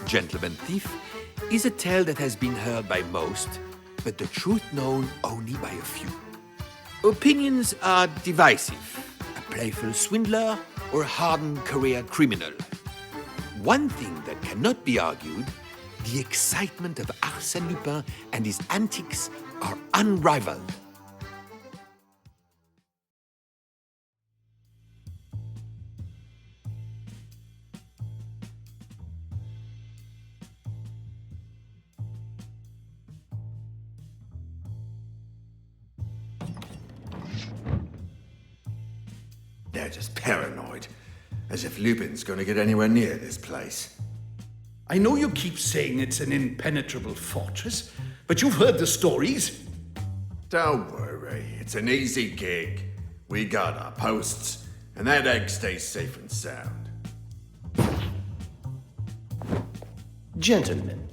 Gentleman Thief is a tale that has been heard by most, but the truth known only by a few. Opinions are divisive, a playful swindler or a hardened career criminal. One thing that cannot be argued, the excitement of Arsène Lupin and his antics are unrivaled. They're just paranoid, as if Lupin's going to get anywhere near this place. I know you keep saying it's an impenetrable fortress, but you've heard the stories. Don't worry, it's an easy gig. We got our posts, and that egg stays safe and sound. Gentlemen,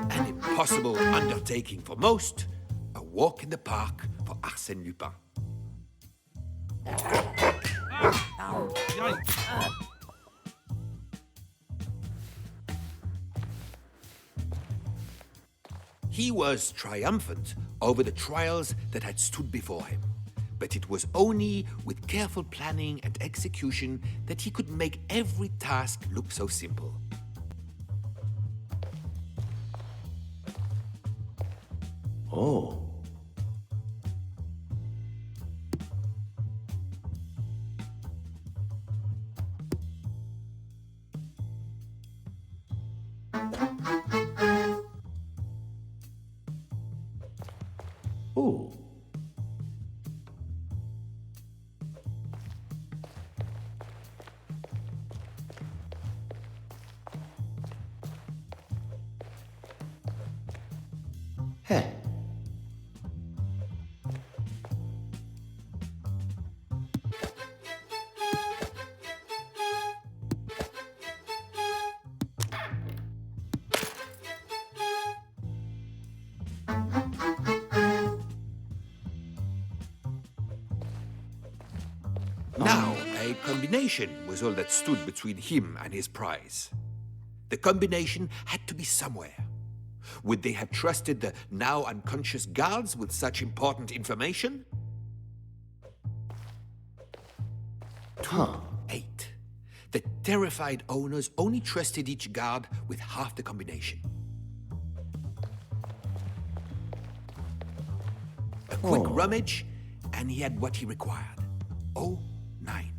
An impossible undertaking for most, a walk in the park for Arsène Lupin. He was triumphant over the trials that had stood before him, but it was only with careful planning and execution that he could make every task look so simple. oh, oh, heh. Now, a combination was all that stood between him and his prize. The combination had to be somewhere. Would they have trusted the now unconscious guards with such important information? 8. The terrified owners only trusted each guard with half the combination. A quick rummage, and he had what he required. 9.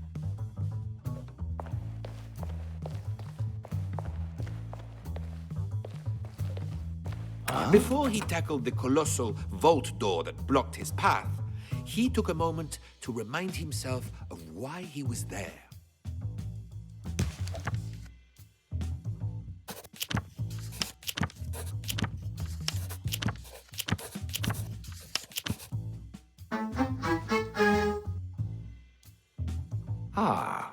Before he tackled the colossal vault door that blocked his path, he took a moment to remind himself of why he was there. Ah.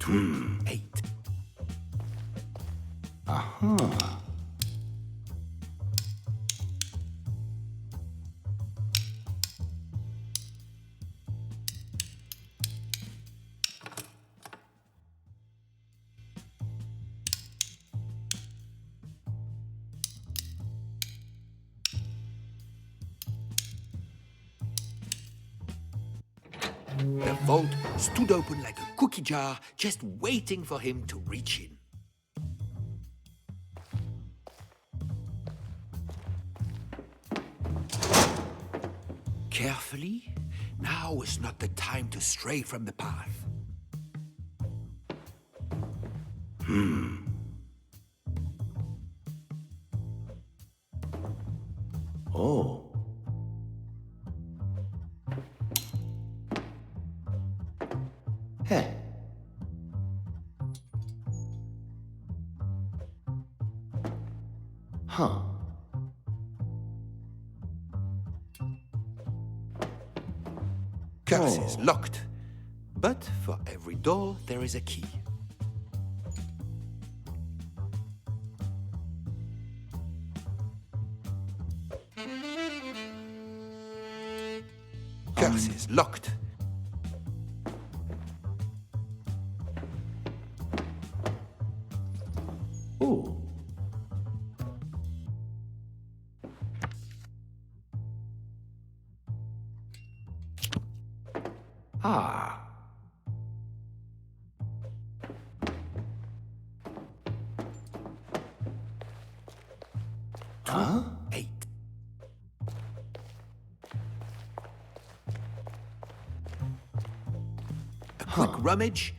8. The vault stood open like a cookie jar, just waiting for him to reach in. Carefully, now was not the time to stray from the path. Oh. Heh. Huh. Curse is locked, but for every door there is a key. Curse is locked. Oh. Ah. Huh? 8. A quick rummage.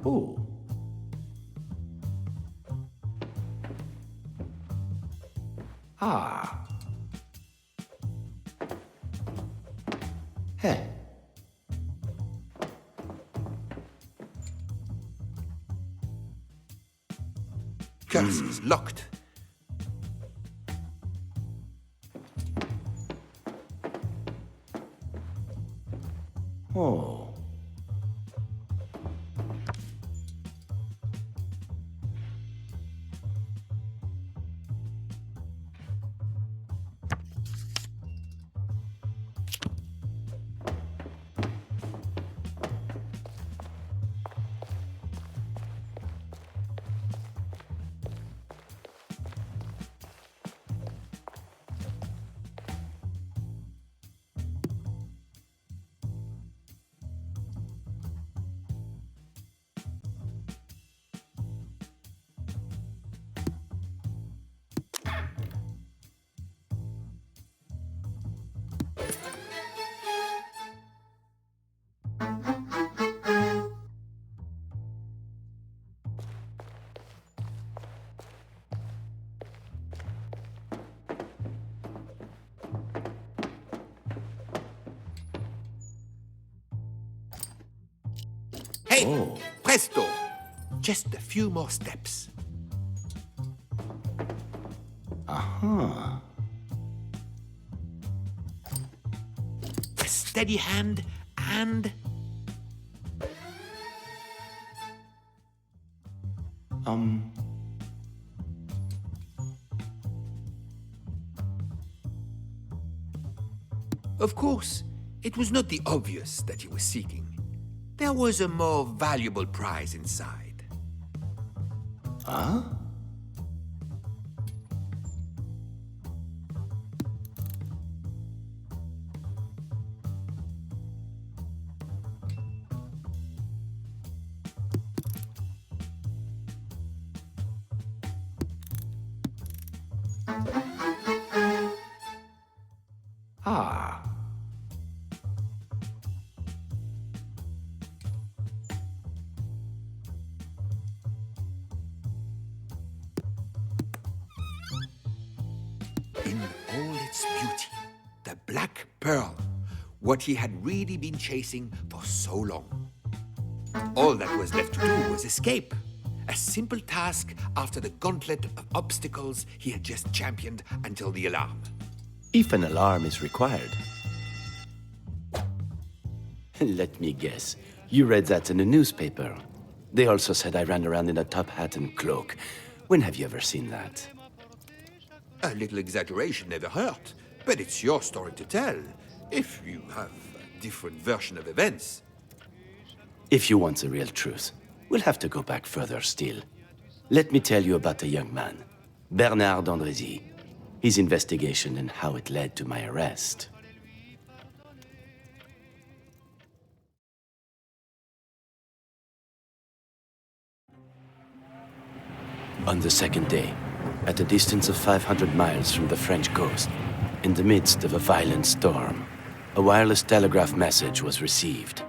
Oh. Ah. Heh. Curse is locked. Oh. Hey, Oh. presto! Just a few more steps. Aha. A steady hand and... Of course, it was not the obvious that he was seeking. There was a more valuable prize inside. Huh? Ah. In all its beauty, the Black Pearl, what he had really been chasing for so long. All that was left to do was escape. A simple task after the gauntlet of obstacles he had just championed until the alarm. If an alarm is required. Let me guess. You read that in a newspaper. They also said I ran around in a top hat and cloak. When have you ever seen that? A little exaggeration never hurt, but it's your story to tell, if you have a different version of events. If you want the real truth, we'll have to go back further still. Let me tell you about a young man, Bernard d'Andrézy, his investigation and how it led to my arrest. On the second day, at a distance of 500 miles from the French coast, in the midst of a violent storm, a wireless telegraph message was received.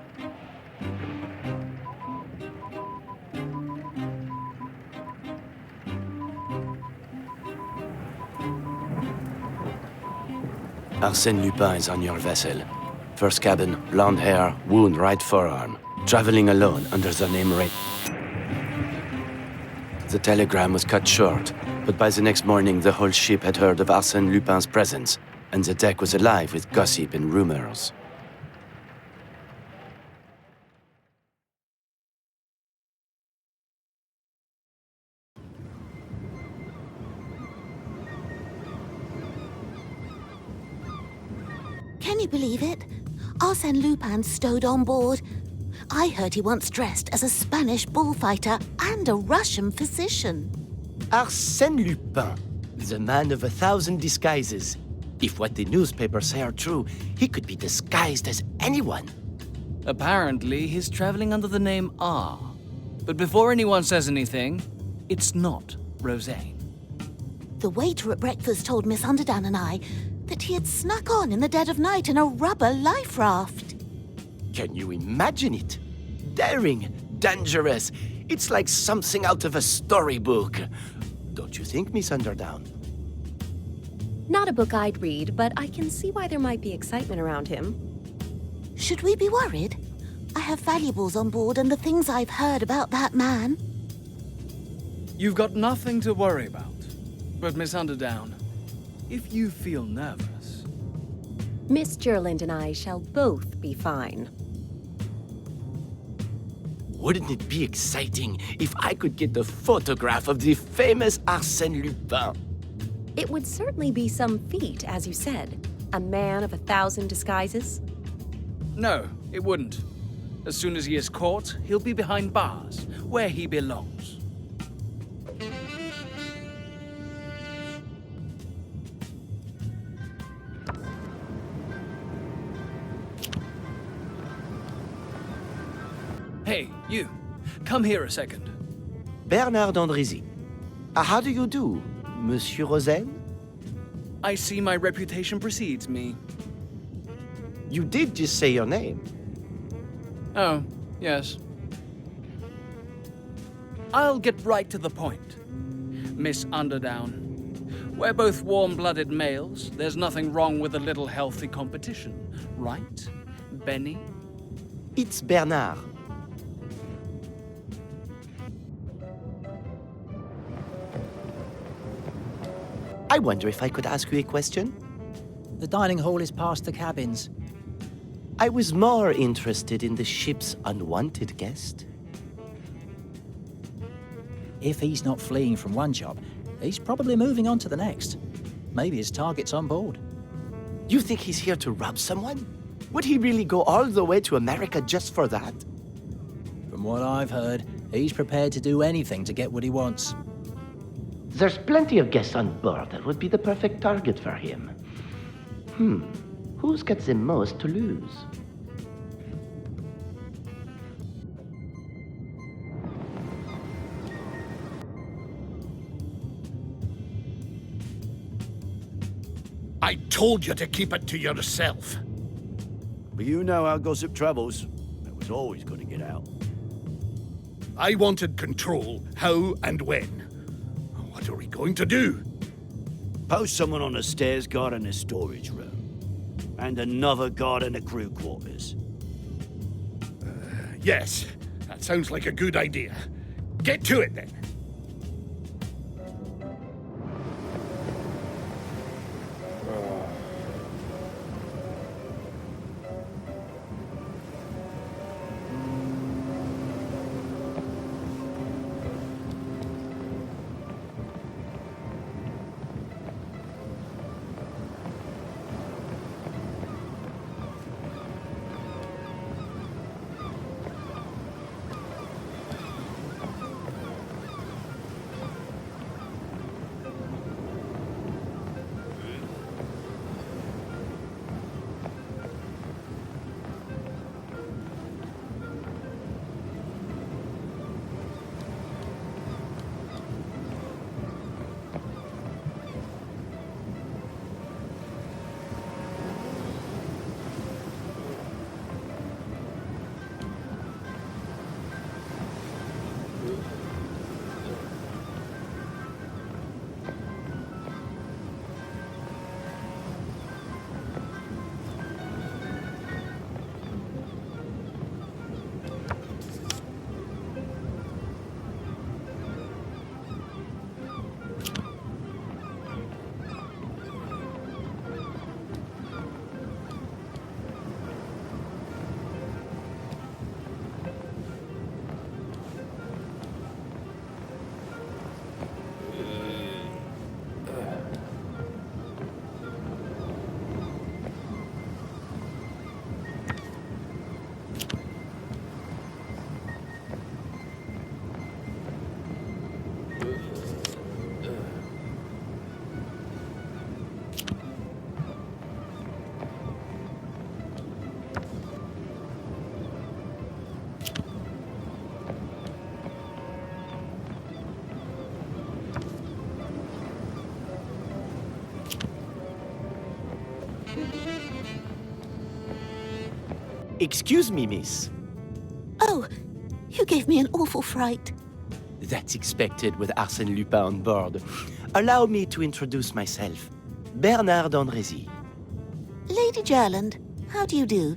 Arsène Lupin is on your vessel. First cabin, blonde hair, wound right forearm. Traveling alone under the name Ray. The telegram was cut short, but by the next morning the whole ship had heard of Arsène Lupin's presence, and the deck was alive with gossip and rumors. Can you believe it? Arsène Lupin stowed on board. I heard he once dressed as a Spanish bullfighter and a Russian physician. Arsène Lupin, the man of 1,000 disguises. If what the newspapers say are true, he could be disguised as anyone. Apparently, he's traveling under the name R. But before anyone says anything, it's not Roseanne. The waiter at breakfast told Miss Underdown and I that he had snuck on in the dead of night in a rubber life raft. Can you imagine it? Daring, dangerous. It's like something out of a storybook. Don't you think, Miss Underdown? Not a book I'd read, but I can see why there might be excitement around him. Should we be worried? I have valuables on board and the things I've heard about that man. You've got nothing to worry about. But Miss Underdown, if you feel nervous... Miss Gerland and I shall both be fine. Wouldn't it be exciting if I could get a photograph of the famous Arsène Lupin? It would certainly be some feat, as you said. A man of 1,000 disguises. No, it wouldn't. As soon as he is caught, he'll be behind bars, where he belongs. Hey, you. Come here a second. Bernard d'Andrézy. How do you do, Monsieur Rosen? I see my reputation precedes me. You did just say your name. Oh, yes. I'll get right to the point. Miss Underdown, we're both warm-blooded males. There's nothing wrong with a little healthy competition, right, Benny? It's Bernard. I wonder if I could ask you a question? The dining hall is past the cabins. I was more interested in the ship's unwanted guest. If he's not fleeing from one job, he's probably moving on to the next. Maybe his target's on board. You think he's here to rob someone? Would he really go all the way to America just for that? From what I've heard, he's prepared to do anything to get what he wants. There's plenty of guests on board that would be the perfect target for him. Who's got the most to lose? I told you to keep it to yourself. But you know how gossip travels. It was always going to get out. I wanted control, how and when. What are we going to do? Post someone on the stairs guard in the storage room. And another guard in the crew quarters. Yes, that sounds like a good idea. Get to it then. Excuse me, miss. Oh, you gave me an awful fright. That's expected with Arsène Lupin on board. Allow me to introduce myself. Bernard d'Andrézy. Lady Gerland, how do you do?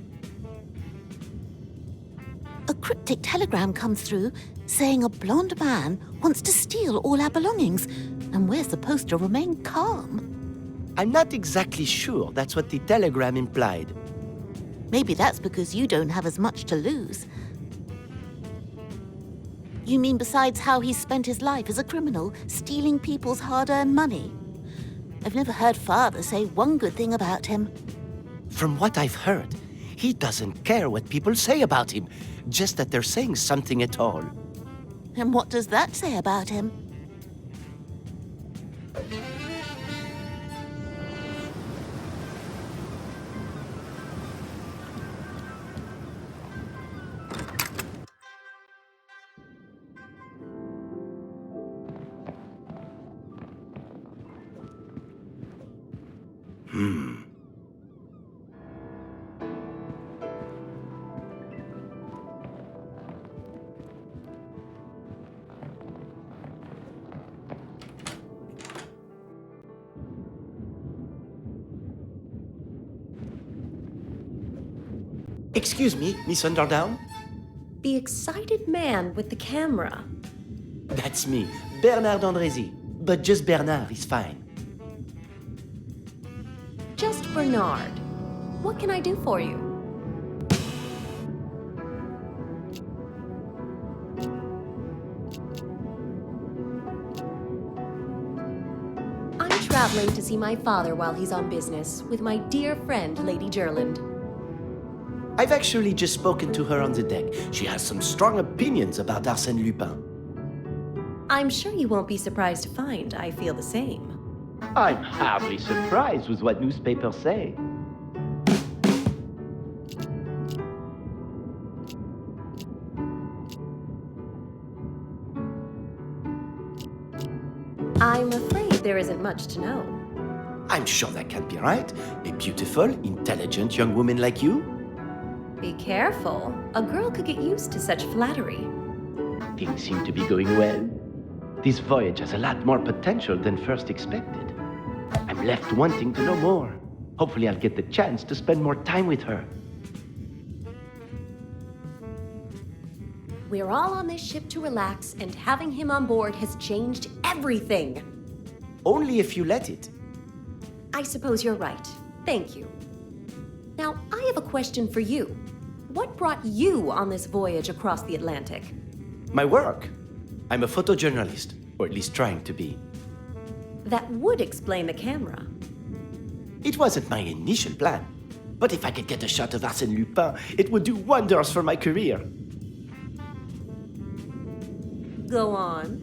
A cryptic telegram comes through saying a blonde man wants to steal all our belongings, and we're supposed to remain calm. I'm not exactly sure that's what the telegram implied. Maybe that's because you don't have as much to lose. You mean besides how he's spent his life as a criminal, stealing people's hard-earned money? I've never heard Father say one good thing about him. From what I've heard, he doesn't care what people say about him, just that they're saying something at all. And what does that say about him? Excuse me, Miss Underdown? The excited man with the camera. That's me, Bernard d'Andrézy. But just Bernard is fine. just Bernard. What can I do for you? I'm traveling to see my father while he's on business with my dear friend, Lady Gerland. I've actually just spoken to her on the deck. She has some strong opinions about Arsène Lupin. I'm sure you won't be surprised to find I feel the same. I'm hardly surprised with what newspapers say. I'm afraid there isn't much to know. I'm sure that can't be right. A beautiful, intelligent young woman like you? Be careful. A girl could get used to such flattery. Things seem to be going well. This voyage has a lot more potential than first expected. I'm left wanting to know more. Hopefully I'll get the chance to spend more time with her. We're all on this ship to relax, and having him on board has changed everything. Only if you let it. I suppose you're right. Thank you. Now, I have a question for you. What brought you on this voyage across the Atlantic? My work. I'm a photojournalist, or at least trying to be. That would explain the camera. It wasn't my initial plan, but if I could get a shot of Arsène Lupin, it would do wonders for my career. Go on.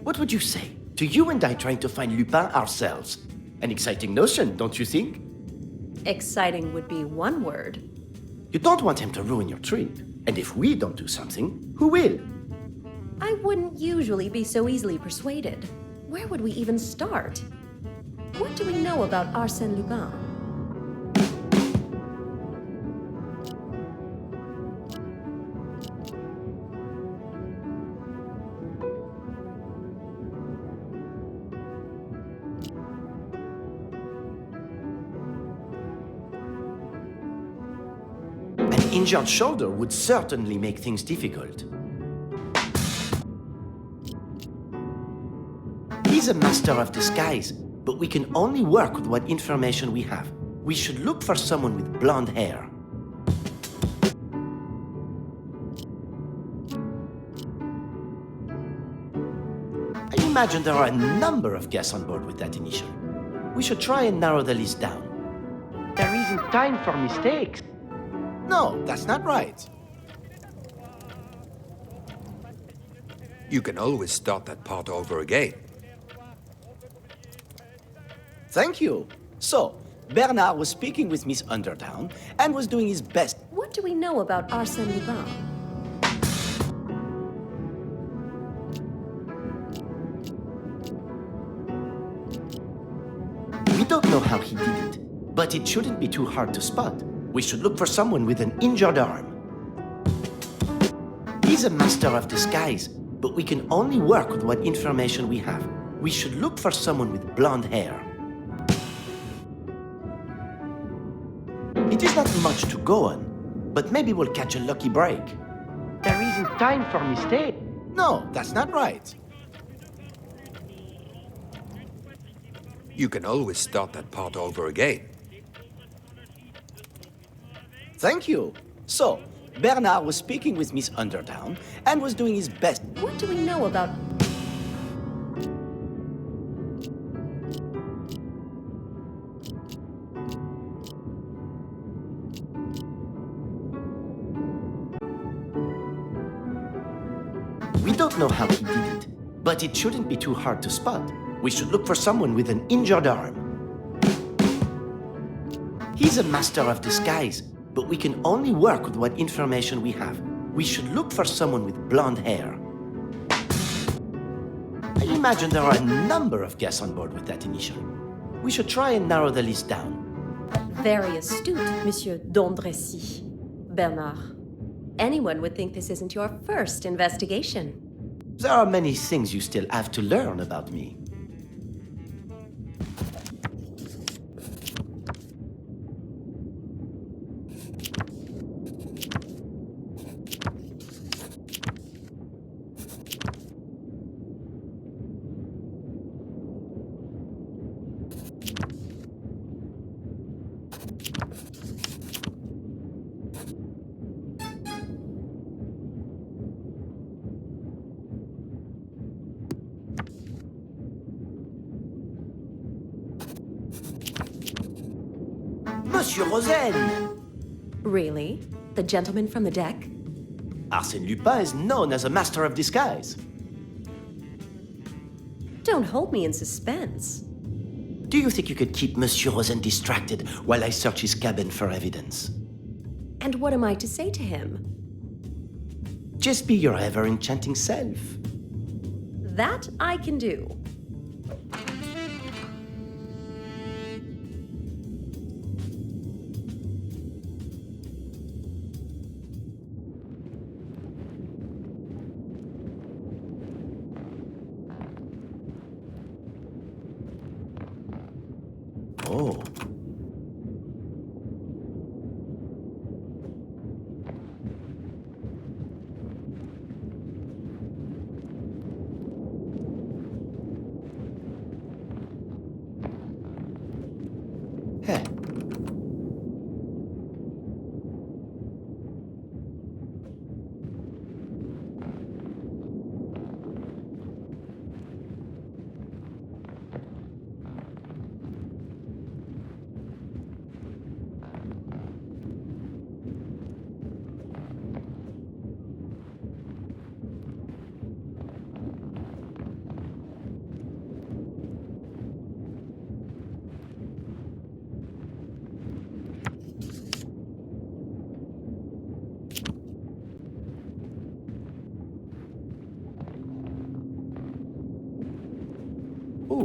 What would you say to you and I trying to find Lupin ourselves? An exciting notion, don't you think? Exciting would be one word. You don't want him to ruin your trip, and if we don't do something, who will? I wouldn't usually be so easily persuaded. Where would we even start? What do we know about Arsène Lupin? An injured shoulder would certainly make things difficult. He's a master of disguise, but we can only work with what information we have. We should look for someone with blonde hair. I imagine there are a number of guests on board with that initial. We should try and narrow the list down. There isn't time for mistakes. No, that's not right. You can always start that part over again. Thank you. So, Bernard was speaking with Miss Underdown and was doing his best. What do we know about Arsène Lupin? We don't know how he did it, but it shouldn't be too hard to spot. We should look for someone with an injured arm. He's a master of disguise, but we can only work with what information we have. We should look for someone with blonde hair. It is not much to go on, but maybe we'll catch a lucky break. There isn't time for mistake. No, that's not right. You can always start that part over again. Thank you. So, Bernard was speaking with Miss Underdown and was doing his best. What do we know about... We don't know how he did it, but it shouldn't be too hard to spot. We should look for someone with an injured arm. He's a master of disguise, but we can only work with what information we have. We should look for someone with blonde hair. I imagine there are a number of guests on board with that initial. We should try and narrow the list down. Very astute, Monsieur d'Andrécy. Bernard. Anyone would think this isn't your first investigation. There are many things you still have to learn about me. Monsieur Rosen! Really? The gentleman from the deck? Arsène Lupin is known as a master of disguise. Don't hold me in suspense. Do you think you could keep Monsieur Rosen distracted while I search his cabin for evidence? And what am I to say to him? Just be your ever-enchanting self. That I can do. Oh. Hey. Ooh.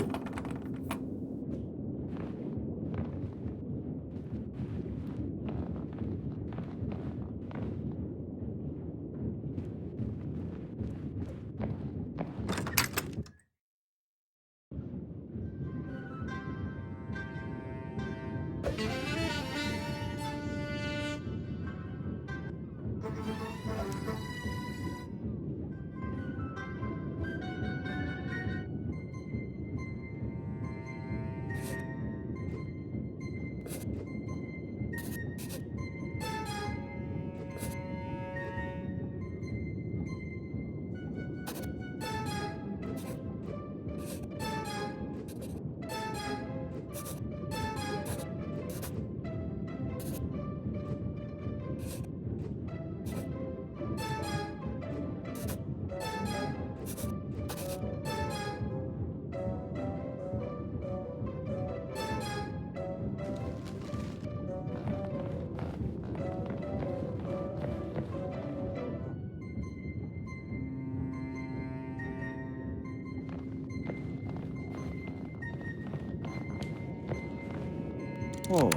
Oh.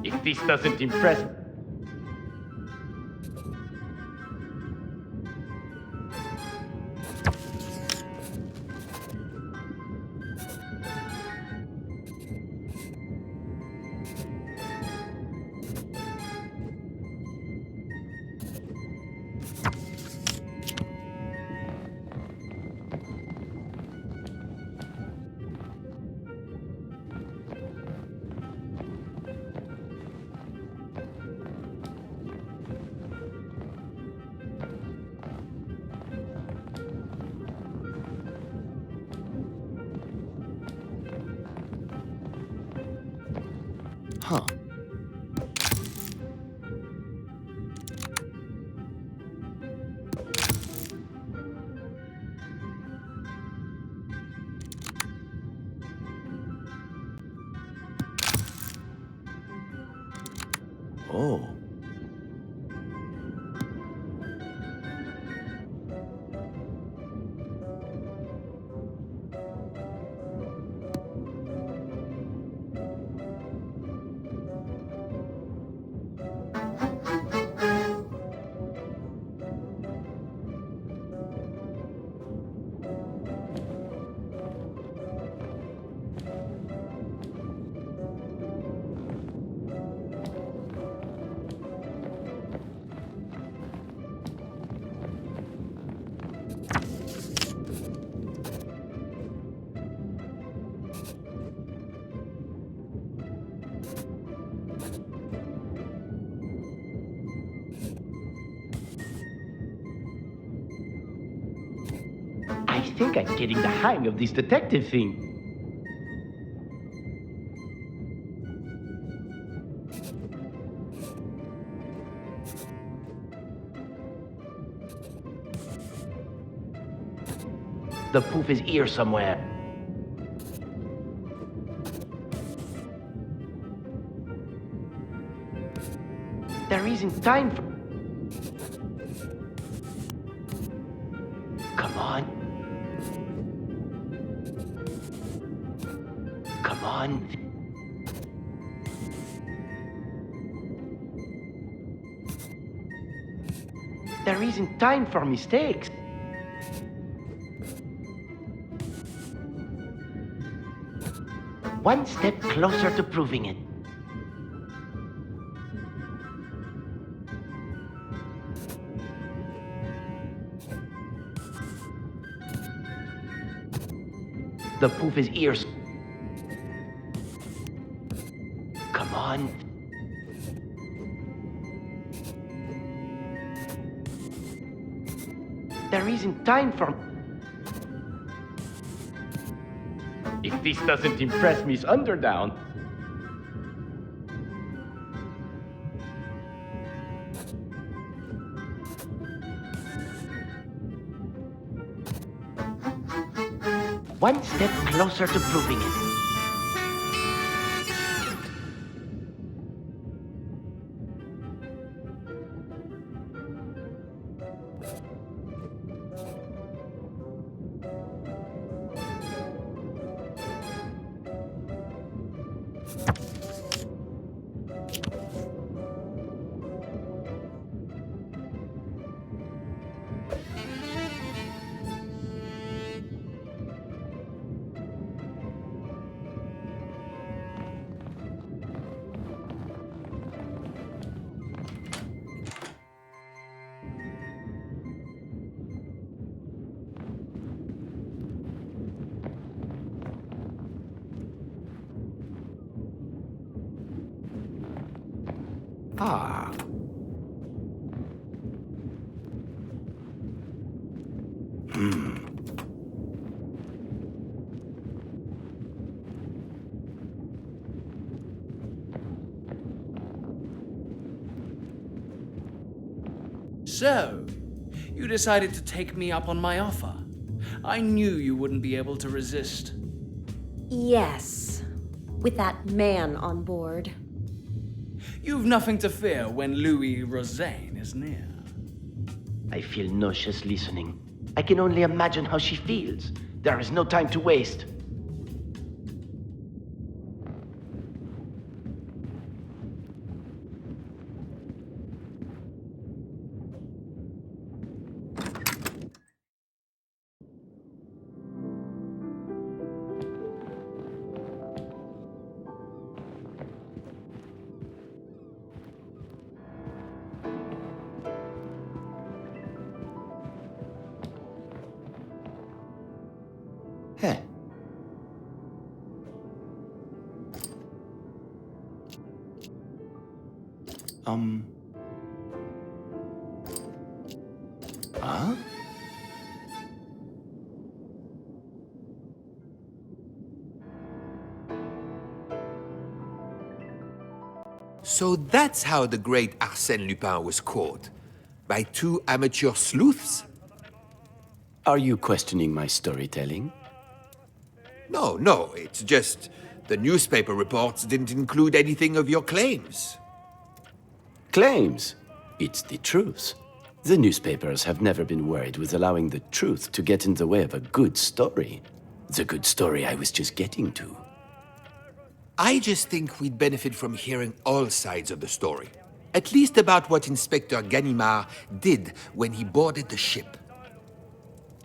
If this doesn't impress... Huh. Oh. I think I'm getting the hang of this detective thing. The proof is here somewhere. There isn't time for... Come on. Come on. There isn't time for mistakes. One step closer to proving it. The proof is here. Come on. There isn't time for... If this doesn't impress Miss Underdown... One step closer to proving it. Ah. So, you decided to take me up on my offer. I knew you wouldn't be able to resist. Yes, with that man on board. You've nothing to fear when Louis Rosaine is near. I feel nauseous listening. I can only imagine how she feels. There is no time to waste. Huh. Huh? So that's how the great Arsène Lupin was caught. By two amateur sleuths? Are you questioning my storytelling? No, it's just the newspaper reports didn't include anything of your claims. Claims. It's the truth. The newspapers have never been worried with allowing the truth to get in the way of a good story. The good story I was just getting to. I just think we'd benefit from hearing all sides of the story. At least about what Inspector Ganimard did when he boarded the ship.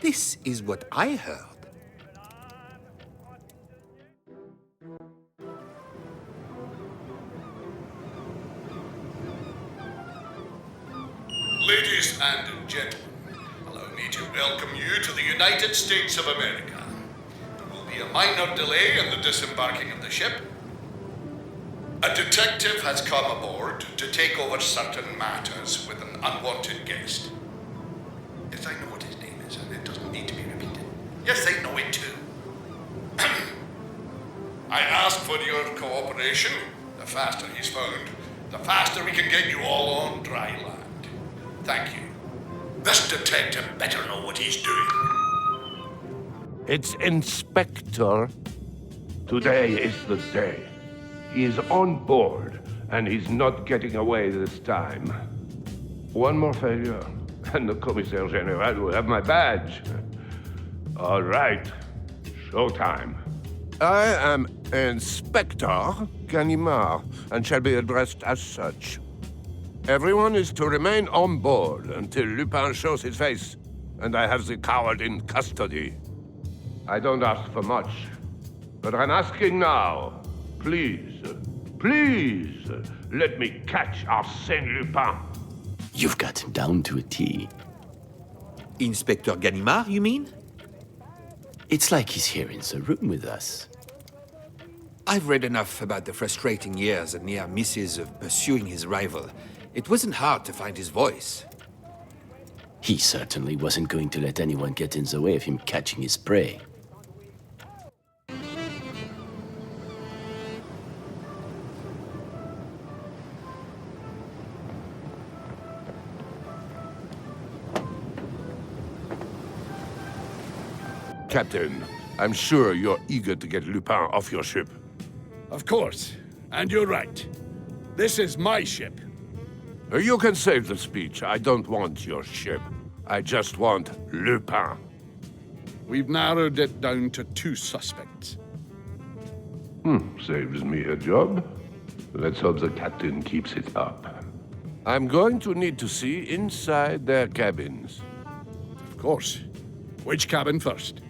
This is what I heard. Ladies and gentlemen, allow me to welcome you to the United States of America. There will be a minor delay in the disembarking of the ship. A detective has come aboard to take over certain matters with an unwanted guest. Yes, I know what his name is, and it doesn't need to be repeated. Yes, they know it too. I ask for your cooperation. The faster he's found, the faster we can get you all on dry land. Thank you. This detective better know what he's doing. It's Inspector. Today is the day. He is on board, and he's not getting away this time. One more failure, and the Commissaire General will have my badge. All right, showtime. I am Inspector Ganimard, and shall be addressed as such. Everyone is to remain on board until Lupin shows his face, and I have the coward in custody. I don't ask for much, but I'm asking now. Please, please, let me catch Arsène Lupin. You've got him down to a T. Inspector Ganimard, you mean? It's like he's here in the room with us. I've read enough about the frustrating years and near misses of pursuing his rival. It wasn't hard to find his voice. He certainly wasn't going to let anyone get in the way of him catching his prey. Captain, I'm sure you're eager to get Lupin off your ship. Of course. And you're right. This is my ship. You can save the speech. I don't want your ship. I just want Lupin. We've narrowed it down to 2 suspects. Saves me a job. Let's hope the captain keeps it up. I'm going to need to see inside their cabins. Of course. Which cabin first?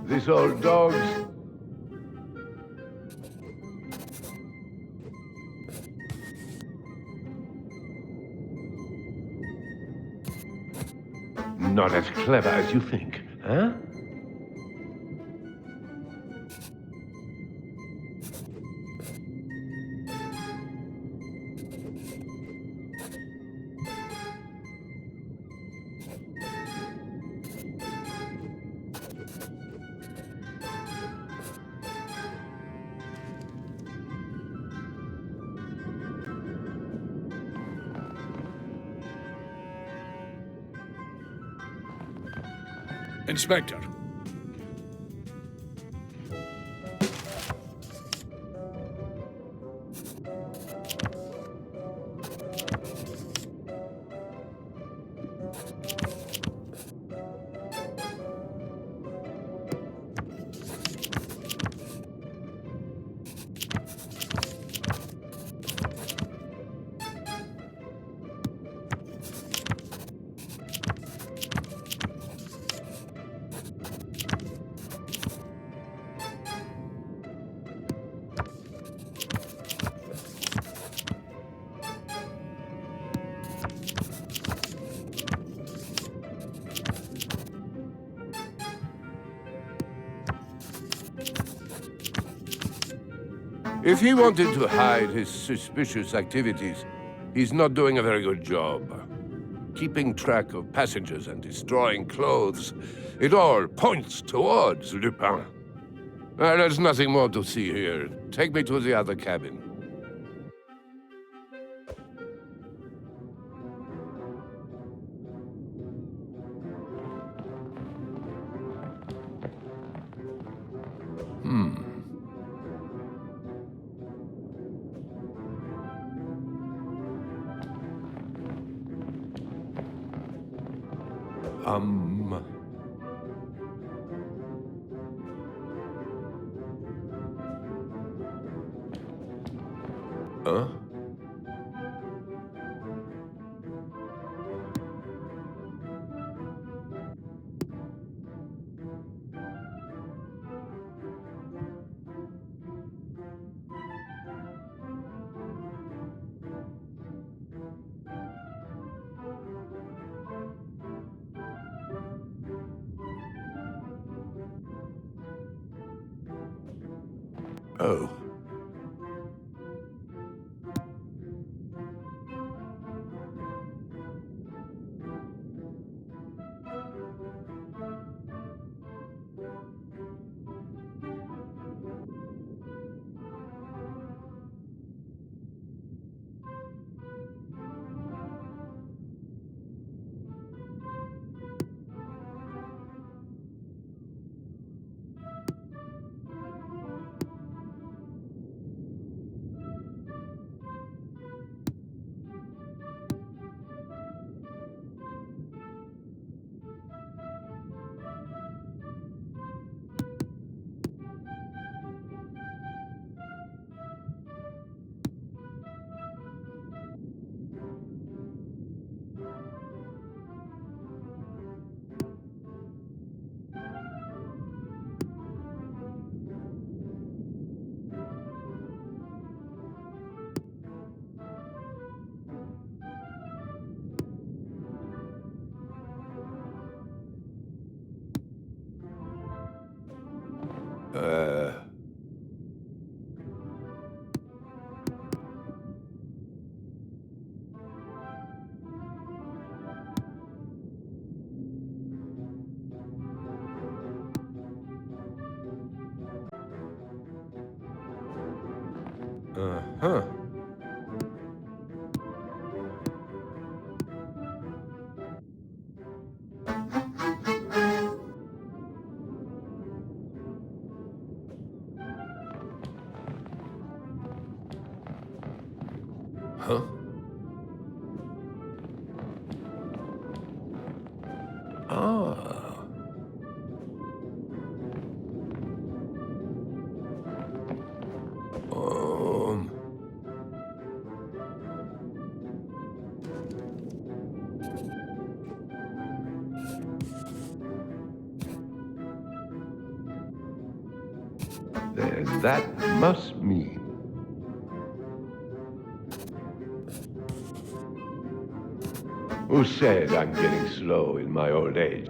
This old dog's... not as clever as you think, huh? Inspector, If he wanted to hide his suspicious activities, he's not doing a very good job. Keeping track of passengers and destroying clothes, it all points towards Lupin. There's nothing more to see here. Take me to the other cabin. Huh? Oh. Uh-huh. Huh? Ah. That must mean. Who said I'm getting slow in my old age?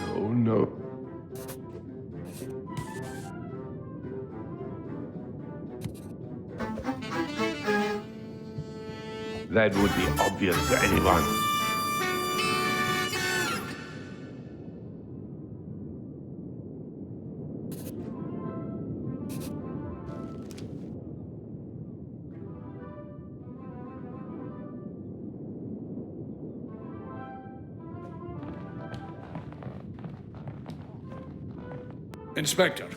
No, no. That would be obvious to anyone. Inspector.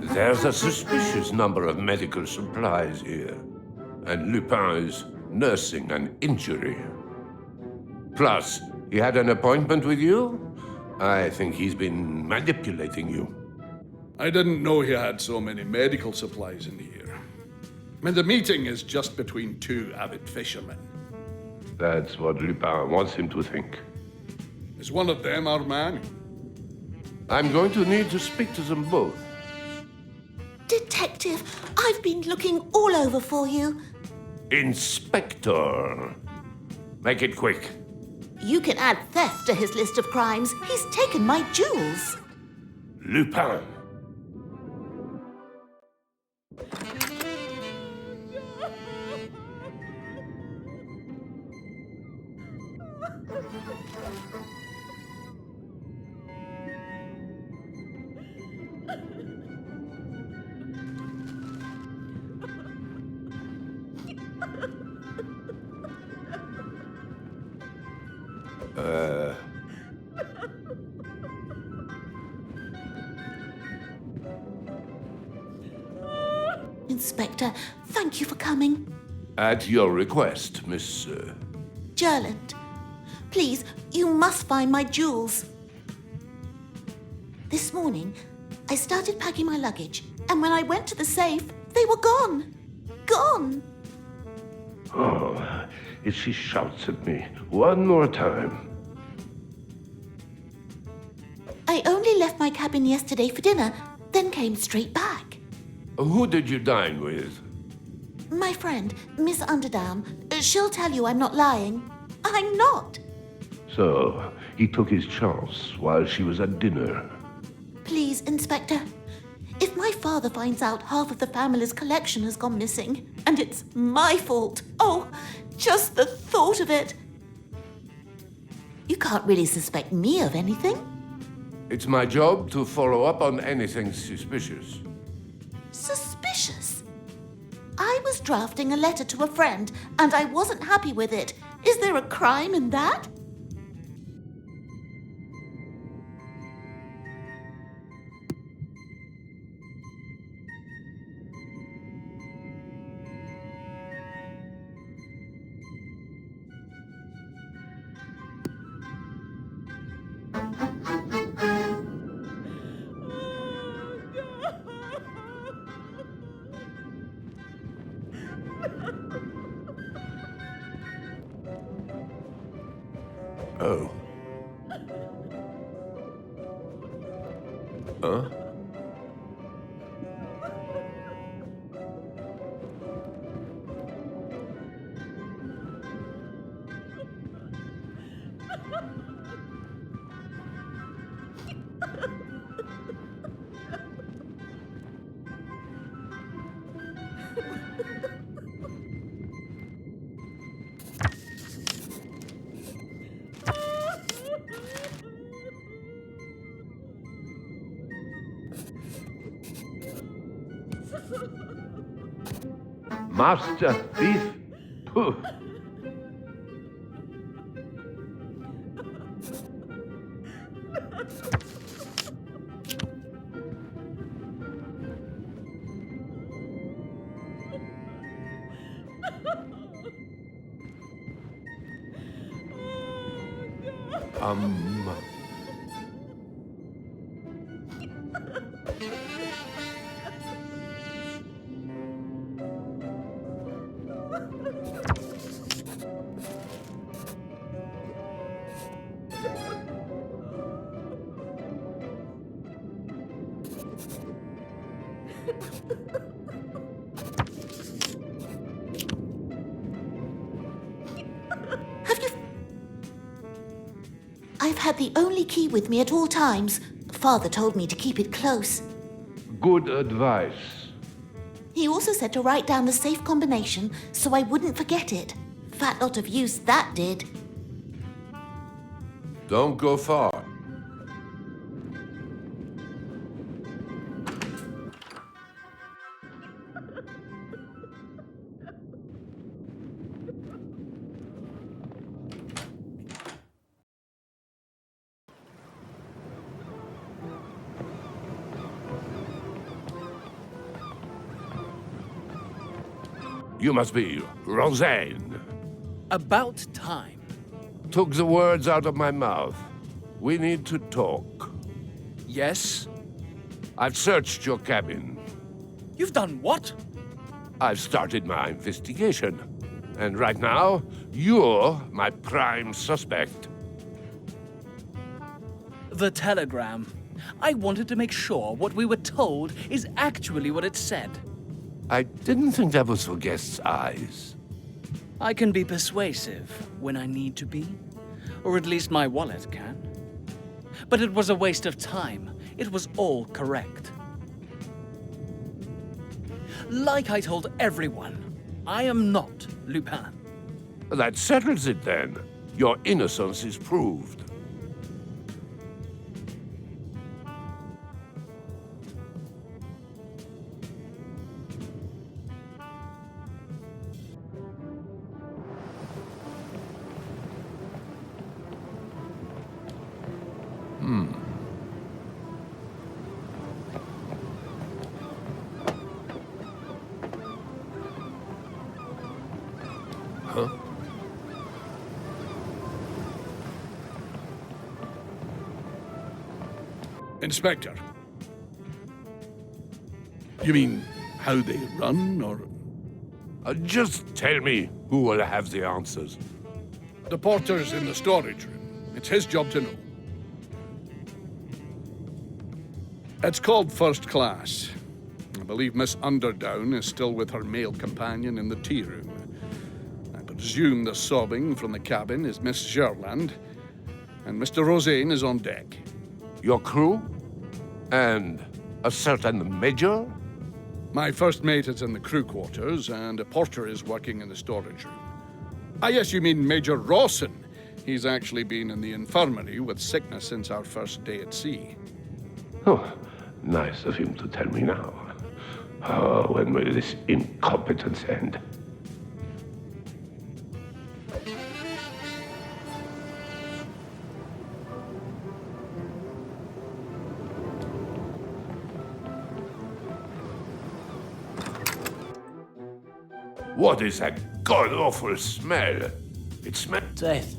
There's a suspicious number of medical supplies here, and Lupin is nursing an injury. Plus, he had an appointment with you? I think he's been manipulating you. I didn't know he had so many medical supplies in here. I mean, the meeting is just between two avid fishermen. That's what Lupin wants him to think. Is one of them our man? I'm going to need to speak to them both. Detective, I've been looking all over for you. Inspector! Make it quick. You can add theft to his list of crimes. He's taken my jewels. Lupin! Inspector, thank you for coming. At your request, Miss... Gerland, please, you must find my jewels. This morning, I started packing my luggage, and when I went to the safe, they were gone. Gone. Oh, if she shouts at me one more time. I only left my cabin yesterday for dinner, then came straight back. Who did you dine with? My friend, Miss Underdown, she'll tell you I'm not lying. I'm not. So, he took his chance while she was at dinner. Please, Inspector. If my father finds out half of the family's collection has gone missing, and it's my fault, oh, just the thought of it. You can't really suspect me of anything. It's my job to follow up on anything suspicious. Suspicious? I was drafting a letter to a friend, and I wasn't happy with it. Is there a crime in that? Oh. Huh? Master thief? Pooh. I've had the only key with me at all times. Father told me to keep it close. Good advice. He also said to write down the safe combination so I wouldn't forget it. fat lot of use that did. Don't go far. You must be Roseanne. About time. Took the words out of my mouth. We need to talk. Yes? I've searched your cabin. You've done what? I've started my investigation. And right now, you're my prime suspect. The telegram. I wanted to make sure what we were told is actually what it said. I didn't think that was for guests' eyes. I can be persuasive when I need to be, or at least my wallet can. But it was a waste of time. It was all correct. Like I told everyone, I am not Lupin. That settles it then. Your innocence is proved. Huh? Inspector. You mean how they run, or...? Just tell me who will have the answers. The porter's in the storage room. It's his job to know. It's called first class. I believe Miss Underdown is still with her male companion in the tea room. I presume the sobbing from the cabin is Miss Gerland, and Mr. Roseanne is on deck. Your crew? And a certain major? My first mate is in the crew quarters, and a porter is working in the storage room. Ah, yes, you mean Major Rawson. He's actually been in the infirmary with sickness since our first day at sea. Oh, nice of him to tell me now. Oh, when will this incompetence end? What is that god-awful smell? It smells... Death.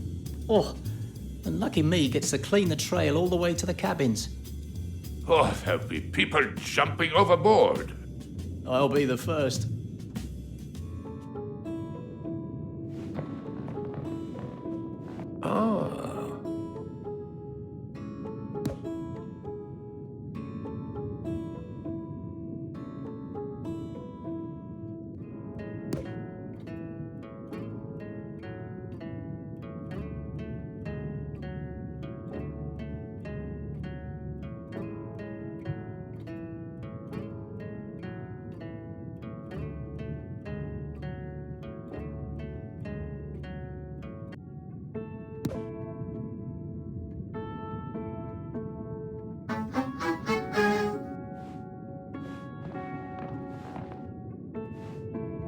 Oh, and lucky me gets to clean the trail all the way to the cabins. Oh, there'll be people jumping overboard. I'll be the first. Ah.